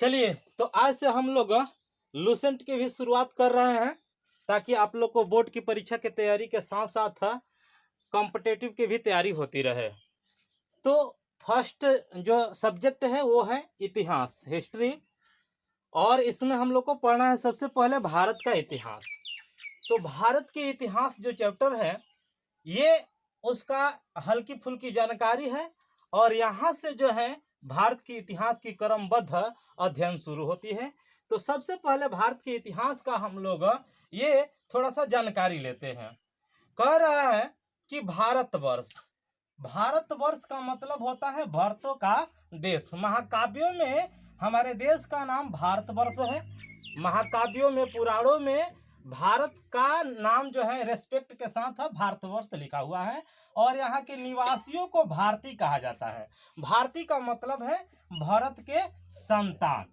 चलिए, तो आज से हम लोग लूसेंट की भी शुरुआत कर रहे हैं ताकि आप लोग को बोर्ड की परीक्षा की तैयारी के साथ साथ कॉम्पिटेटिव की भी तैयारी होती रहे। तो फर्स्ट जो सब्जेक्ट है वो है इतिहास, हिस्ट्री, और इसमें हम लोग को पढ़ना है सबसे पहले भारत का इतिहास। तो भारत के इतिहास जो चैप्टर है ये उसका हल्की फुल्की जानकारी है, और यहाँ से जो है भारत के इतिहास की क्रमबद्ध अध्ययन शुरू होती है। तो सबसे पहले भारत के इतिहास का हम लोग ये थोड़ा सा जानकारी लेते हैं। कह रहा है कि भारतवर्ष, भारतवर्ष का मतलब होता है भारतों का देश। महाकाव्यों में हमारे देश का नाम भारतवर्ष है। महाकाव्यों में, पुराणों में भारत का नाम जो है रेस्पेक्ट के साथ भारतवर्ष लिखा हुआ है, और यहाँ के निवासियों को भारतीय कहा जाता है। भारतीय का मतलब है भारत के संतान।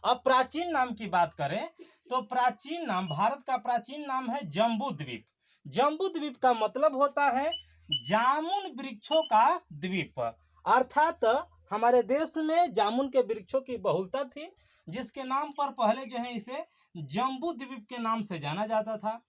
अब प्राचीन नाम की बात करें तो प्राचीन नाम, भारत का प्राचीन नाम है जम्बू द्वीप। जम्बू द्वीप का मतलब होता है जामुन वृक्षों का द्वीप, अर्थात हमारे देश में जामुन के वृक्षों की बहुलता थी, जिसके नाम पर पहले जो है इसे जम्बू द्वीप के नाम से जाना जाता था।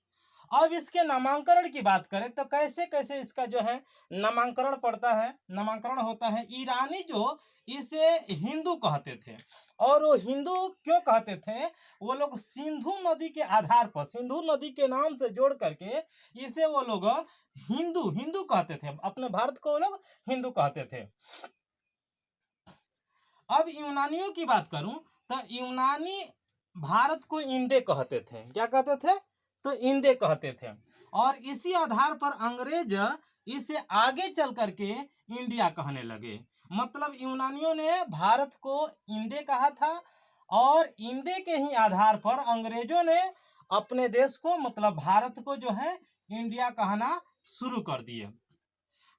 अब इसके नामांकरण की बात करें तो कैसे कैसे इसका जो है नामांकरण पड़ता है, नामांकरण होता है। ईरानी जो इसे हिंदू कहते थे, और वो हिंदू क्यों कहते थे, वो लोग सिंधु नदी के आधार पर, सिंधु नदी के नाम से जोड़ करके इसे वो लोग हिंदू हिंदू कहते थे। अपने भारत को वो लोग हिंदू कहते थे। अब यूनानियों की बात करूं तो यूनानी भारत को इंदे कहते थे। क्या कहते थे? तो इंदे कहते थे। और इसी आधार पर अंग्रेज इसे आगे चल करके इंडिया कहने लगे। मतलब यूनानियों ने भारत को इंदे कहा था, और इंदे के ही आधार पर अंग्रेजों ने अपने देश को, मतलब भारत को जो है इंडिया कहना शुरू कर दिए।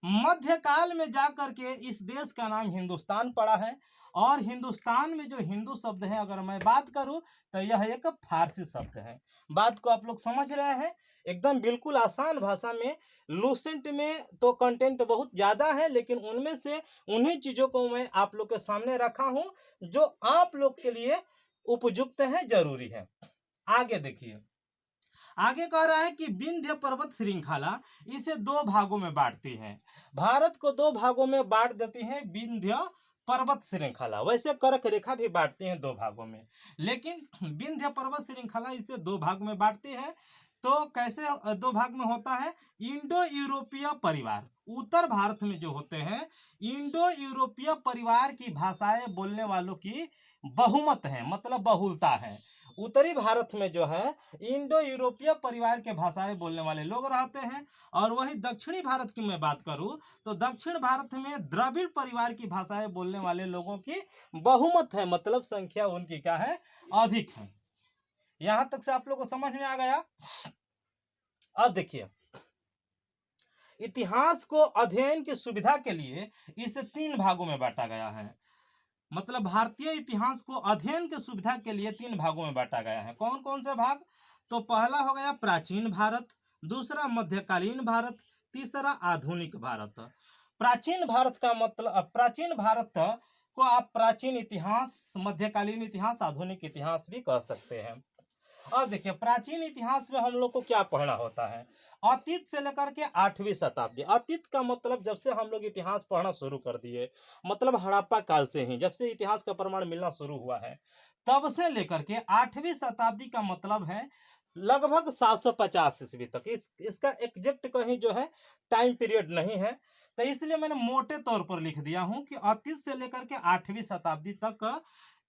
मध्यकाल में जाकर के इस देश का नाम हिंदुस्तान पड़ा है, और हिंदुस्तान में जो हिंदू शब्द है, अगर मैं बात करूं तो यह एक फारसी शब्द है। बात को आप लोग समझ रहे हैं? एकदम बिल्कुल आसान भाषा में। लूसेंट में तो कंटेंट बहुत ज़्यादा है, लेकिन उनमें से उन्हीं चीज़ों को मैं आप लोग के सामने रखा हूं जो आप लोग के लिए उपयुक्त है, जरूरी है। आगे देखिए, आगे कह रहा है कि विंध्य पर्वत श्रृंखला इसे दो भागों में बांटती है। भारत को दो भागों में बांट देती है विंध्य पर्वत श्रृंखला। वैसे कर्क रेखा भी बांटती है दो भागों में, लेकिन विंध्य पर्वत श्रृंखला इसे दो भाग में बांटती है। तो कैसे दो भाग में होता है? इंडो यूरोपीय परिवार, उत्तर भारत में जो होते हैं इंडो यूरोपीय परिवार की भाषाएं बोलने वालों की बहुमत है, मतलब बहुलता है। उत्तरी भारत में जो है इंडो यूरोपीय परिवार के भाषाएं बोलने वाले लोग रहते हैं, और वही दक्षिणी भारत की मैं बात करूं तो दक्षिण भारत में द्रविड़ परिवार की भाषाएं बोलने वाले लोगों की बहुमत है, मतलब संख्या उनकी क्या है? अधिक है। यहां तक से आप लोगों को समझ में आ गया? अब देखिए, इतिहास को अध्ययन की सुविधा के लिए इसे तीन भागों में बांटा गया है। मतलब भारतीय इतिहास को अध्ययन की सुविधा के लिए तीन भागों में बांटा गया है। कौन कौन से भाग? तो पहला हो गया प्राचीन भारत, दूसरा मध्यकालीन भारत, तीसरा आधुनिक भारत। प्राचीन भारत का मतलब, प्राचीन भारत को आप प्राचीन इतिहास, मध्यकालीन इतिहास, आधुनिक इतिहास भी कह सकते हैं। अब देखिए, प्राचीन इतिहास में हम लोग को क्या पढ़ना होता है? अतीत से लेकर के 8वीं शताब्दी। अतीत का मतलब जब से हम लोग इतिहास पढ़ना शुरू कर दिए, मतलब हड़प्पा काल से ही, जब से इतिहास का प्रमाण मिलना शुरू हुआ है, तब से लेकर के 8वीं शताब्दी का मतलब है लगभग 750 ईस्वी तक। इसका एग्जैक्ट कहीं जो है टाइम पीरियड नहीं है, तो इसलिए मैंने मोटे तौर पर लिख दिया हूं कि अतीत से लेकर के 8वीं शताब्दी तक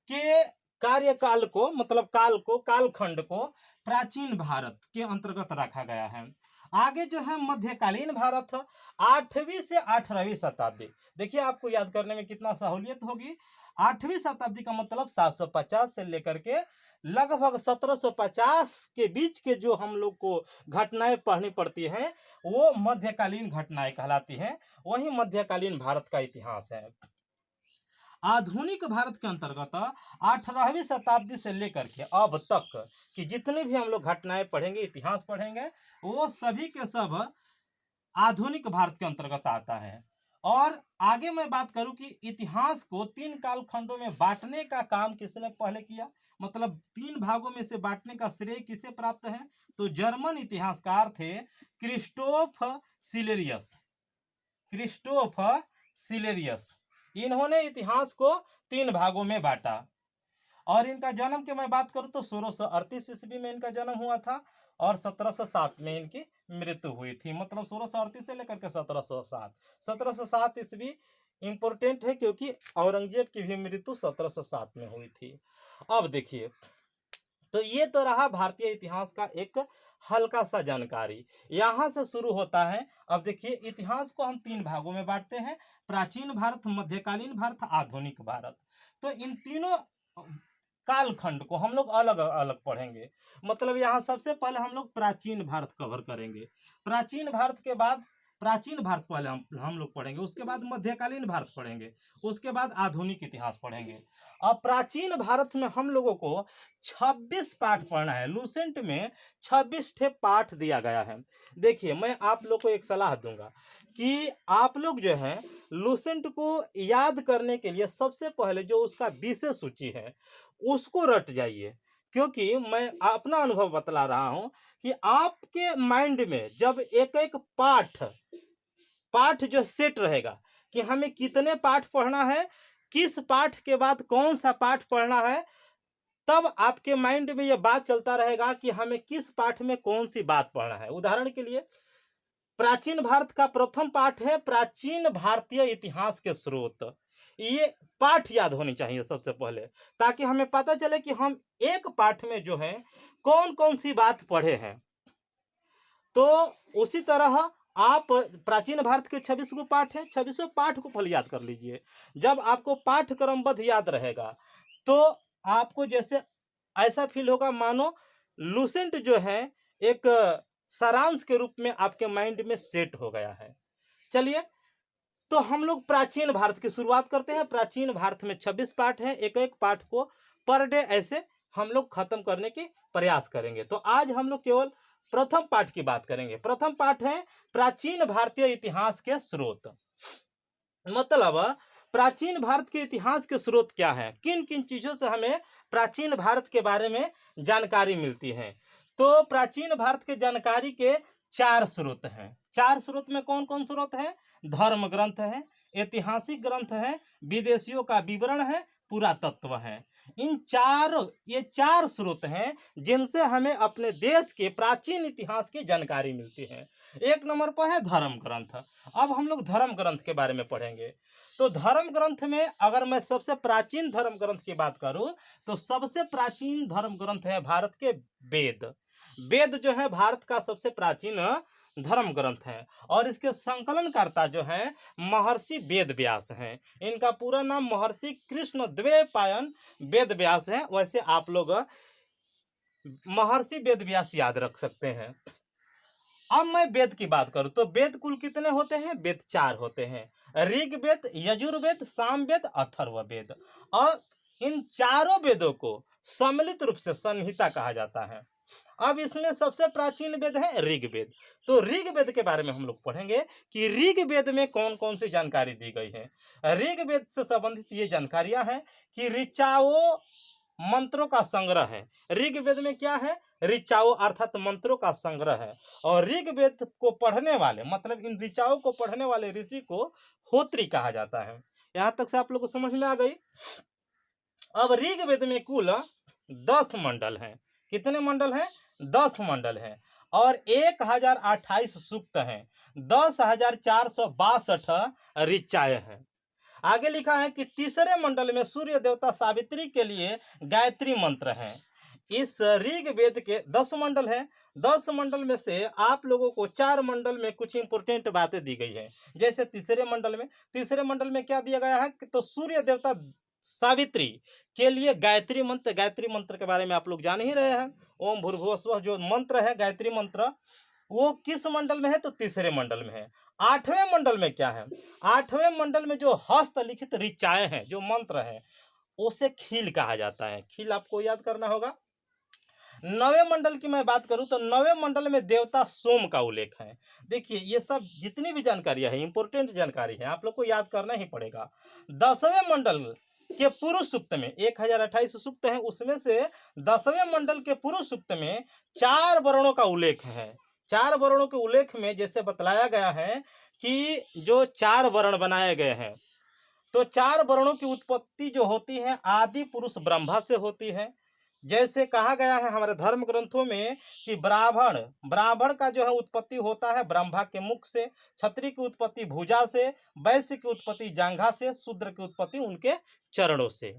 के कार्यकाल को, मतलब काल को, कालखंड को प्राचीन भारत के अंतर्गत रखा गया है। आगे जो है मध्यकालीन भारत, 8वीं से 18वीं शताब्दी। देखिए आपको याद करने में कितना सहूलियत होगी। 8वीं शताब्दी का मतलब 750 से लेकर के लगभग 1750 के बीच के जो हम लोग को घटनाएं पढ़नी पड़ती हैं वो मध्यकालीन घटनाएं कहलाती हैं। वही मध्यकालीन भारत का इतिहास है। आधुनिक भारत के अंतर्गत 18वीं शताब्दी से लेकर के अब तक कि जितने भी हम लोग घटनाएं पढ़ेंगे, इतिहास पढ़ेंगे, वो सभी के सब आधुनिक भारत के अंतर्गत आता है। और आगे मैं बात करूं कि इतिहास को 3 कालखंडों में बांटने का काम किसने पहले किया, मतलब 3 भागों में से बांटने का श्रेय किसे प्राप्त है, तो जर्मन इतिहासकार थे क्रिस्टोफ सिलेरियस। क्रिस्टोफ सिलेरियस, इन्होंने इतिहास को 3 भागों में बांटा। और इनका जन्म की मैं बात करूं तो 1638 ईस्वी में इनका जन्म हुआ था और 1707 में इनकी मृत्यु हुई थी। मतलब 1638 से लेकर के 1707, 1707 ईस्वी इंपोर्टेंट है क्योंकि औरंगजेब की भी मृत्यु 1707 में हुई थी। अब देखिए, तो ये तो रहा भारतीय इतिहास का एक हल्का सा जानकारी, यहां से शुरू होता है। अब देखिए, इतिहास को हम 3 भागों में बांटते हैं, प्राचीन भारत, मध्यकालीन भारत, आधुनिक भारत। तो इन तीनों कालखंड को हम लोग अलग अलग पढ़ेंगे। मतलब यहाँ सबसे पहले हम लोग प्राचीन भारत कवर करेंगे, प्राचीन भारत के बाद प्राचीन भारत पहले हम लोग पढ़ेंगे, उसके बाद मध्यकालीन भारत पढ़ेंगे, उसके बाद आधुनिक इतिहास पढ़ेंगे। अब प्राचीन भारत में हम लोगों को 26 पाठ पढ़ना है। लूसेंट में 26 ठे पाठ दिया गया है। देखिए, मैं आप लोग को एक सलाह दूंगा कि आप लोग जो है लूसेंट को याद करने के लिए सबसे पहले जो उसका विषय सूची है उसको रट जाइए, क्योंकि मैं अपना अनुभव बतला रहा हूं कि आपके माइंड में जब एक एक पाठ जो सेट रहेगा कि हमें कितने पाठ पढ़ना है, किस पाठ के बाद कौन सा पाठ पढ़ना है, तब आपके माइंड में यह बात चलता रहेगा कि हमें किस पाठ में कौन सी बात पढ़ना है। उदाहरण के लिए, प्राचीन भारत का प्रथम पाठ है प्राचीन भारतीय इतिहास के स्रोत। ये पाठ याद होनी चाहिए सबसे पहले, ताकि हमें पता चले कि हम एक पाठ में जो है कौन कौन सी बात पढ़े हैं। तो उसी तरह आप प्राचीन भारत के 26 गो पाठ है, 26 पाठ को पहले याद कर लीजिए। जब आपको पाठ क्रमबद्ध याद रहेगा तो आपको जैसे ऐसा फील होगा मानो लूसेंट जो है एक सारांश के रूप में आपके माइंड में सेट हो गया है। चलिए, तो हम लोग प्राचीन भारत की शुरुआत करते हैं। प्राचीन भारत में 26 पाठ हैं, एक एक पाठ को पर डे ऐसे हम लोग खत्म करने की प्रयास करेंगे। तो आज हम लोग केवल प्रथम पाठ की बात करेंगे। प्रथम पाठ है प्राचीन भारतीय इतिहास के स्रोत। मतलब प्राचीन भारत के इतिहास के स्रोत क्या है, किन किन चीजों से हमें प्राचीन भारत के बारे में जानकारी मिलती है। तो प्राचीन भारत के जानकारी के 4 स्रोत हैं। 4 स्रोत में कौन कौन स्रोत है, धर्म ग्रंथ है, ऐतिहासिक ग्रंथ है, विदेशियों का विवरण है, पुरातत्व है। ये चार स्रोत हैं जिनसे हमें अपने देश के प्राचीन इतिहास की जानकारी मिलती है। एक नंबर पर है धर्म ग्रंथ। अब हम लोग धर्म ग्रंथ के बारे में पढ़ेंगे। तो धर्म ग्रंथ में अगर मैं सबसे प्राचीन धर्म ग्रंथ की बात करूं तो सबसे प्राचीन धर्म ग्रंथ है भारत के वेद। वेद जो है भारत का सबसे प्राचीन धर्म ग्रंथ है और इसके संकलनकर्ता जो है महर्षि वेद व्यास हैं। इनका पूरा नाम महर्षि कृष्ण द्वैपायन वेद व्यास है। वैसे आप लोग महर्षि वेद व्यास याद रख सकते हैं। अब मैं वेद की बात करूं तो वेद कुल कितने होते हैं, वेद 4 होते हैं, ऋग्वेद, यजुर्वेद, सामवेद, अथर्ववेद। और इन चारों वेदों को सम्मिलित रूप से संहिता कहा जाता है। अब इसमें सबसे प्राचीन वेद है ऋग्वेद। तो ऋग्वेद के बारे में हम लोग पढ़ेंगे कि ऋग्वेद में कौन कौन सी जानकारी दी गई है। ऋग्वेद से संबंधित ये जानकारियां हैं कि ऋचाओ मंत्रों का संग्रह है। ऋग्वेद में क्या है, ऋचाओ अर्थात मंत्रों का संग्रह है। और ऋग्वेद को पढ़ने वाले मतलब इन ऋचाओं को पढ़ने वाले ऋषि को होत्री कहा जाता है। यहां तक से आप लोग को समझ में आ गई। अब ऋग्वेद में कुल 10 मंडल हैं। कितने मंडल हैं, 10 मंडल हैं और 1028 सूक्त हैं, 10,462 ऋचाएं हैं। आगे लिखा है कि तीसरे मंडल में सूर्य देवता सावित्री के लिए गायत्री मंत्र है। इस ऋग्वेद के 10 मंडल है। 10 मंडल में से आप लोगों को 4 मंडल में कुछ इंपोर्टेंट बातें दी गई है। जैसे तीसरे मंडल में क्या दिया गया है, तो सूर्य देवता सावित्री के लिए गायत्री मंत्र के बारे में आप लोग जान ही रहे हैं। ओम भूर्भुवः स्वः जो मंत्र है गायत्री मंत्र, वो किस मंडल में है, तो तीसरे मंडल में है। 8वें मंडल में क्या है, 8वें मंडल में जो हस्तलिखित ऋचाएं हैं, जो मंत्र है, उसे खील कहा जाता है। खील आपको याद करना होगा। नवे मंडल की मैं बात करूं तो नवे मंडल में देवता सोम का उल्लेख है। देखिए ये सब जितनी भी जानकारियां है इंपोर्टेंट जानकारी है, आप लोग को याद करना ही पड़ेगा। 10वें मंडल के पुरुष सूक्त में 1028 सूक्त है, उसमें से 10वें मंडल के पुरुष सूक्त में 4 वर्णों का उल्लेख है। 4 वर्णों के उल्लेख में जैसे बतलाया गया है कि जो 4 वर्ण बनाए गए हैं, तो 4 वर्णों की उत्पत्ति जो होती है आदि पुरुष ब्रह्मा से होती है। जैसे कहा गया है हमारे धर्म ग्रंथों में कि ब्राह्मण का जो है उत्पत्ति होता है ब्रह्मा के मुख से, क्षत्रिय की उत्पत्ति भुजा से, वैश्य की उत्पत्ति जांघा से, शूद्र की उत्पत्ति उनके चरणों से।